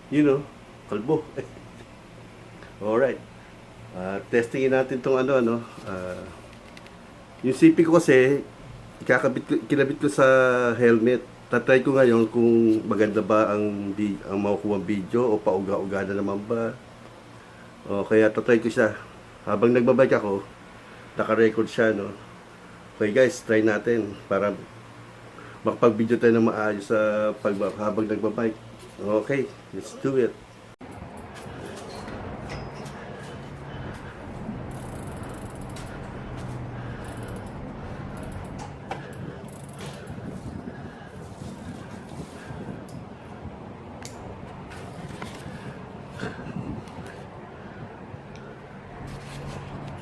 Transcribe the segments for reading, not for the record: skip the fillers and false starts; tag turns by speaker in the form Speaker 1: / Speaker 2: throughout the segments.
Speaker 1: You know, kalbo. Alright. Testingin natin tong yung CP ko kasi, kinabit ko sa helmet. Tatry ko ngayon kung maganda ba ang makukuha video o pauga-uga na naman ba. O kaya tatry ko siya. Habang nagbabike ako, naka-record siya, no. Okay guys, try natin para makapag-video tayo na maayos sa habang nagbabike. Okay, let's do it.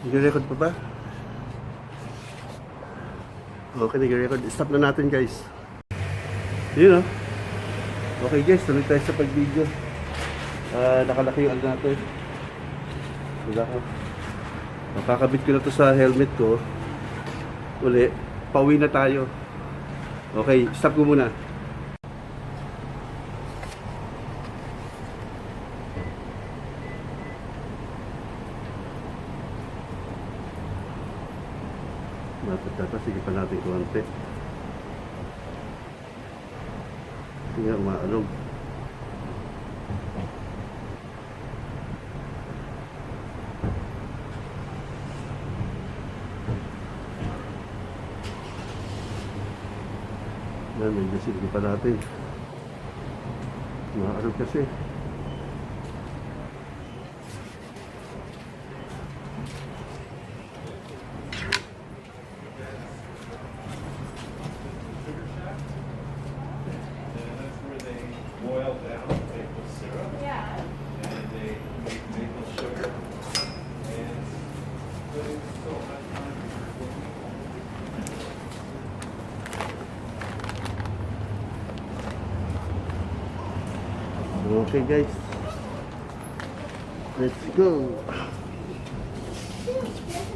Speaker 1: Nag-record pa ba? Okay, nag-record. Stop na natin guys. Yun, no? Okay guys, tuloy tayo sa pag-video. Nakalaki yung natin. Wala ko. Makakabit ko na to sa helmet ko. Uli, pauwi na tayo. Okay, stop ko muna. Sige pa natin konti. Hindi nga umaalog. Yan, medyo sige pa natin. Umaalog kasi. Okay guys, let's go.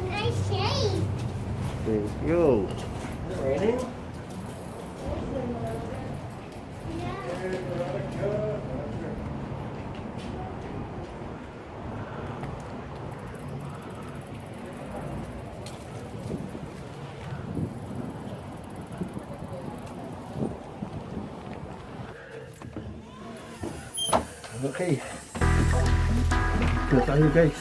Speaker 2: Nice shade.
Speaker 1: Let's go.
Speaker 3: Raining?
Speaker 1: Okay. Ito tayo guys.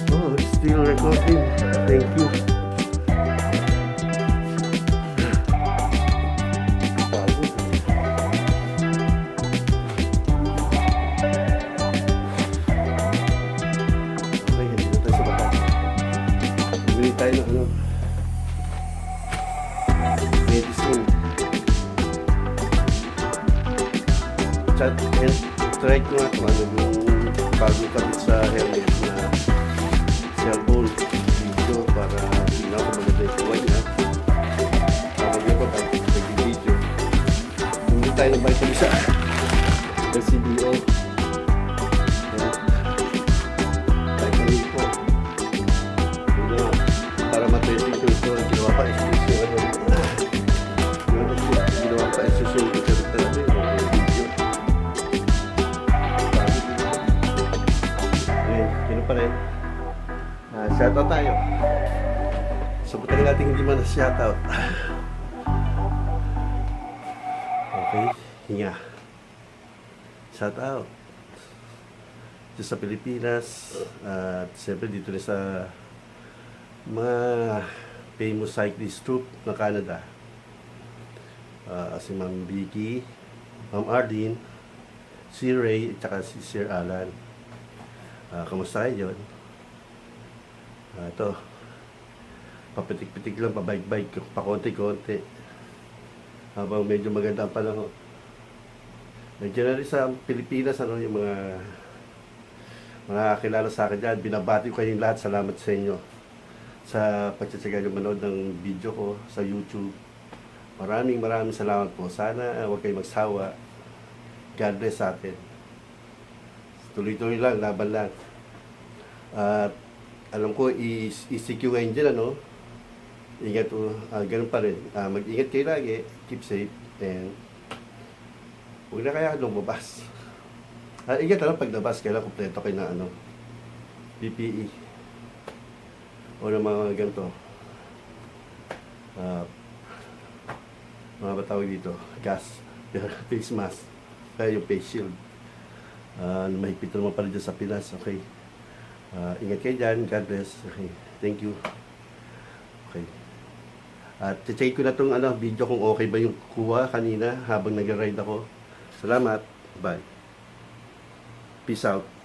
Speaker 1: Oh, it's still recording. Thank you. Okay, hindi na tayo sa baba. Bumili tayo ng medicine. Try ko nga kung ano yung bago kabit sa helmet na cellphone video para tingnan ko maganda yung kuha niya. Tawag niya ko tayo nag-video. Hindi tayo nabalik sa CBO. Tayo kami po. Para matesting ko ito, ginawa pa expression. Ginawa pa expression ko sa talaga yung video. Yun pa rin. Shoutout tayo. Sabutan natin hindi man na shoutout. Okay, hinga. Shoutout. dito sa Pilipinas at siyempre dito rin sa mga famous cyclist troupe ng Canada. Si Ma'am Vicky, Ma'am Arlene, si Ray, at saka si Sir Alan. Kamusta kayo yun? Ito, papitik-pitik lang, pabike-bike, pakonti-konti. Habang medyo maganda ang panahon. Medyo na rin sa Pilipinas, yung mga kakilala sa akin dyan, binabati ko kayong lahat. Salamat sa inyo sa pagtsatsaga yung manood ng video ko sa YouTube. Maraming salamat po. Sana huwag kayong magsawa. God bless sa atin. Tuloy-tuloy lang, laban lang. At alam ko, ECQ ngayon dyan, ingat po, ganun pa rin. Mag-ingat kayo lagi, keep safe, and huwag na kaya lumabas. Ingat pag labas, kailangan kompleto kayo na PPE. O ng mga ganito. Mga batawag dito, gas, face mask, kaya yung face shield. Mahigpit naman pala dyan sa Pinas, okay. Ingat kayo dyan, God bless, okay, thank you. Okay. At check ko na itong video kung okay ba yung kuha kanina habang nag-ride ako. Salamat, bye. Peace out.